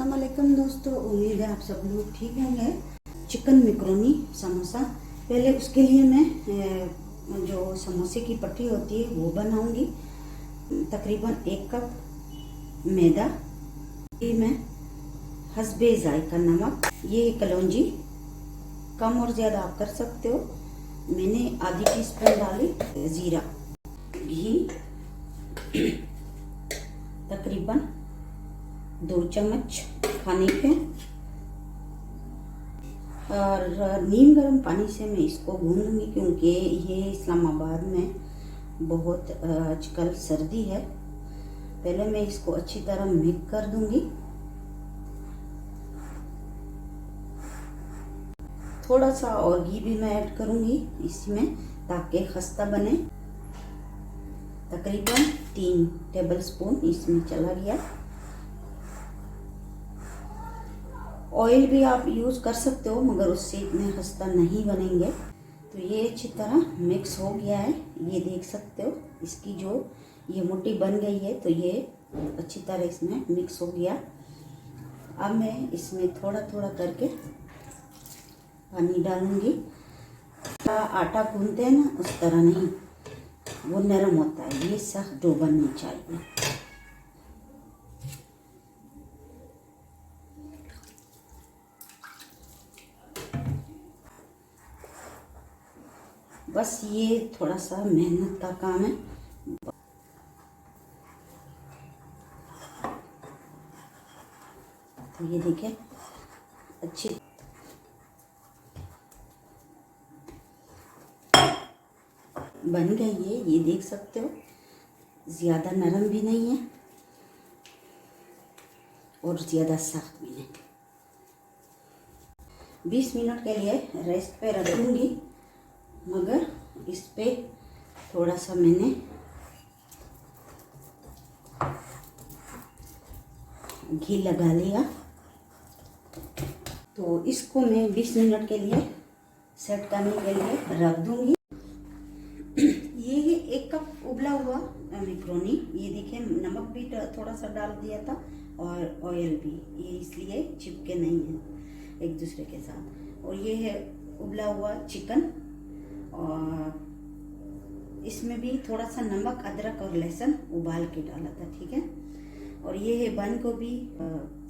अस्सलाम वालेकुम दोस्तों, उम्मीद है आप सब लोग ठीक होंगे। चिकन मैकरोनी समोसा, पहले उसके लिए मैं जो समोसे की पट्टी होती है वो बनाऊंगी। तकरीबन 1 कप मैदा, ये मैं हस्बे जायका नमक, ये कलौंजी कम और ज़्यादा आप कर सकते हो। मैंने आधी टीस्पून डाली ज़ीरा, घी तकरीबन 2 चम्मच खाने के, और नीम गर्म पानी से मैं इसको गूंदूंगी क्योंकि ये इस्लामाबाद में बहुत आजकल सर्दी है। पहले मैं इसको अच्छी तरह मिक्स कर दूंगी। थोड़ा सा और घी भी मैं ऐड करूंगी इसमें ताकि खस्ता बने। तकरीबन 3 टेबलस्पून इसमें चला गया। ऑयल भी आप यूज़ कर सकते हो मगर उससे इतने खस्ता नहीं बनेंगे। तो ये अच्छी तरह मिक्स हो गया है, ये देख सकते हो। इसकी जो ये मोटी बन गई है तो ये अच्छी तरह इसमें मिक्स हो गया। अब मैं इसमें थोड़ा थोड़ा करके पानी डालूंगी। आटा गूंदते हैं ना उस तरह नहीं, वो नरम होता है, ये सख्त डो बननी चाहिए। बस ये थोड़ा सा मेहनत का काम है। तो ये देखिए अच्छी बन गई है, ये देख सकते हो। ज़्यादा नरम भी नहीं है और ज़्यादा सख्त भी नहीं। 20 मिनट के लिए रेस्ट पे रख दूँगी, मगर इस पे थोड़ा सा मैंने घी लगा लिया। तो इसको मैं 20 मिनट के लिए सेट करने के लिए रख दूँगी। ये है 1 कप उबला हुआ मैकरोनी। ये देखिए नमक भी थोड़ा सा डाल दिया था और ऑयल भी, ये इसलिए चिपके नहीं है एक दूसरे के साथ। और ये है उबला हुआ चिकन, और इसमें भी थोड़ा सा नमक, अदरक और लहसुन उबाल के डाला था, ठीक है। और ये है बंद गोभी,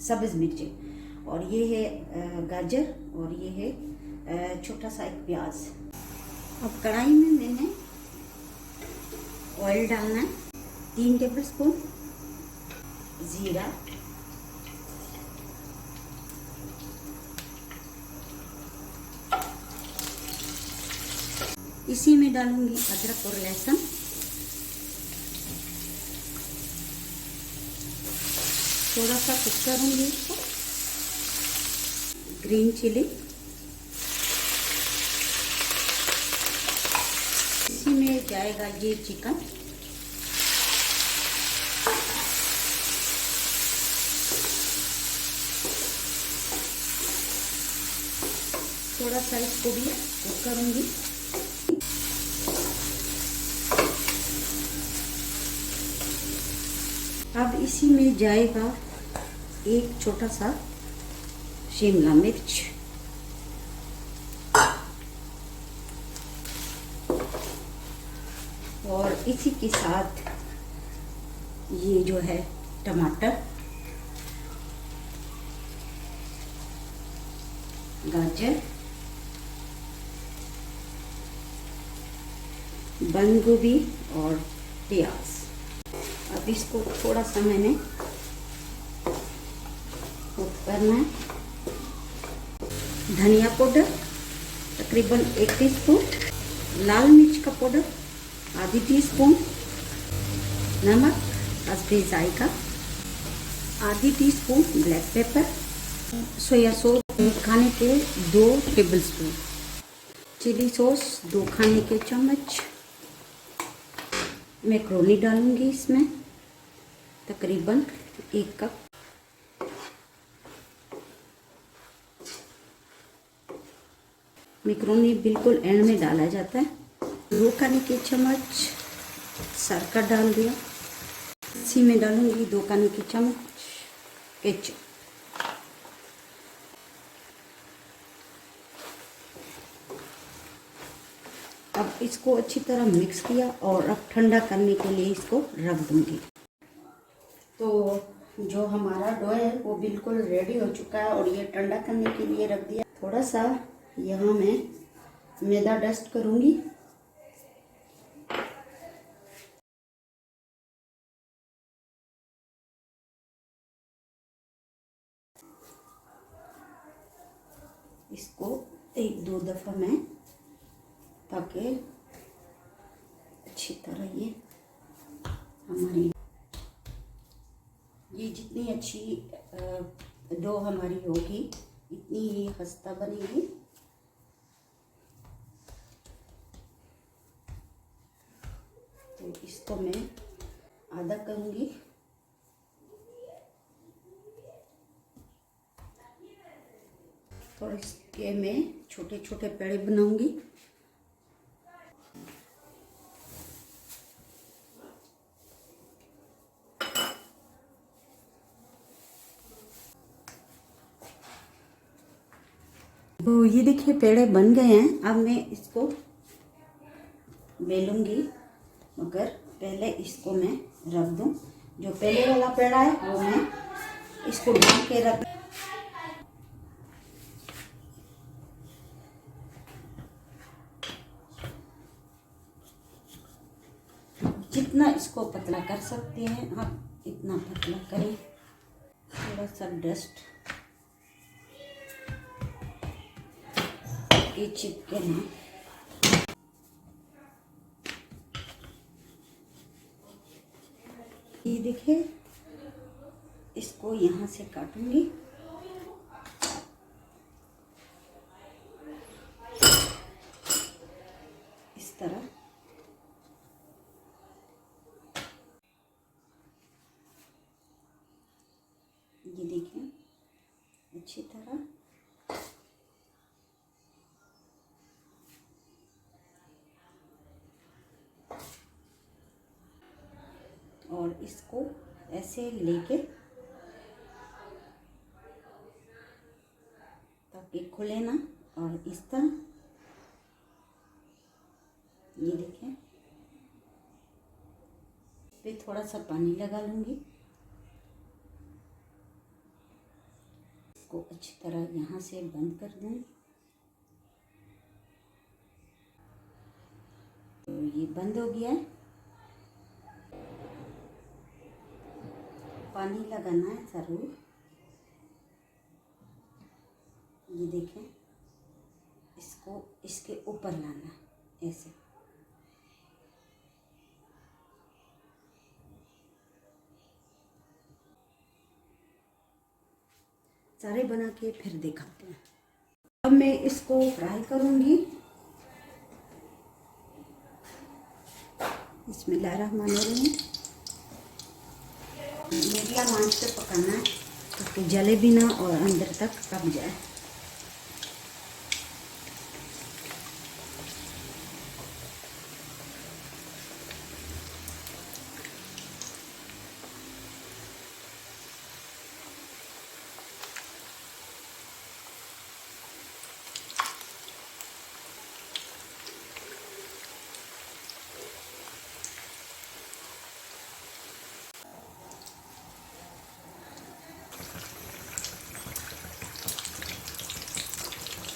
सब्ज़ मिर्ची, और ये है गाजर, और ये है छोटा सा एक प्याज। अब कढ़ाई में मैंने ऑयल डालना है, 3 टेबलस्पून ज़ीरा, इसी में डालूंगी अदरक और लहसुन, थोड़ा सा कुक करूंगी इसको। ग्रीन चिली, इसी में जाएगा ये चिकन, थोड़ा सा इसको भी कुक करूंगी। अब इसी में जाएगा एक छोटा सा शिमला मिर्च, और इसी के साथ ये जो है टमाटर, गाजर, बंद गोभी और प्याज। अब इसको थोड़ा सा मैंने कुक करना है। धनिया पाउडर तकरीबन 1 टीस्पून, लाल मिर्च का पाउडर आधी टीस्पून, नमक हस्बे जायका आधी teaspoon, black pepper, soya sauce खाने के 2 टेबलस्पून, चिली सॉस 2 खाने के चम्मच, मैकरोनी डालूंगी इसमें तकरीबन 1 कप, मैकरोनी बिल्कुल एंड में डाला जाता है। 2 खाने के चम्मच सरका डाल दिया। इसी में डालूंगी 2 खाने के चम्मच केचप। अब इसको अच्छी तरह मिक्स किया और अब ठंडा करने के लिए इसको रख दूंगी। तो जो हमारा डो है वो बिल्कुल रेडी हो चुका है और ये ठंडा करने के लिए रख दिया। थोड़ा सा यहाँ मैं मैदा डस्ट करूँगी। इसको 1-2 दफ़ा मैं, ताकि अच्छी तरह ये हमारी जितनी अच्छी डो हमारी होगी इतनी ही खस्ता बनेगी। तो इसको मैं आधा करूँगी। और इसके मैं छोटे छोटे पेड़े बनाऊंगी। तो ये देखिए पेड़े बन गए हैं। अब मैं इसको बेलूंगी, मगर पहले इसको मैं रख दूं। जो पहले वाला पेड़ा है वो मैं इसको ढक के रख। जितना इसको पतला कर सकते हैं आप इतना पतला करें। थोड़ा सा डस्ट के चिपके ना। ये देखिए, इसको यहाँ से काटूंगी। इस तरह ये देखिए अच्छी तरह। और इसको ऐसे लेके ताकि खुले ना, और इस तरह ये देखें। फिर थोड़ा सा पानी लगा लूँगी। इसको अच्छी तरह यहाँ से बंद कर दूँ। तो ये बंद हो गया है। पानी लगाना है ज़रूर। ये देखें, इसको इसके ऊपर लाना ऐसे। सारे बना के फिर दिखाते हैं। अब मैं इसको फ्राई करूँगी। बिस्मिल्लाहिर्रहमानिर्रहीम। मीडियम आंच पे पकाना है ताकि जले भी ना और अंदर तक पक जाए।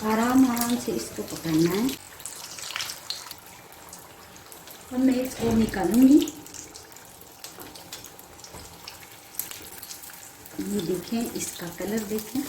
आराम से इसको पकाना है। अब मैं इसको निकालूंगी। ये देखें, इसका कलर देखें।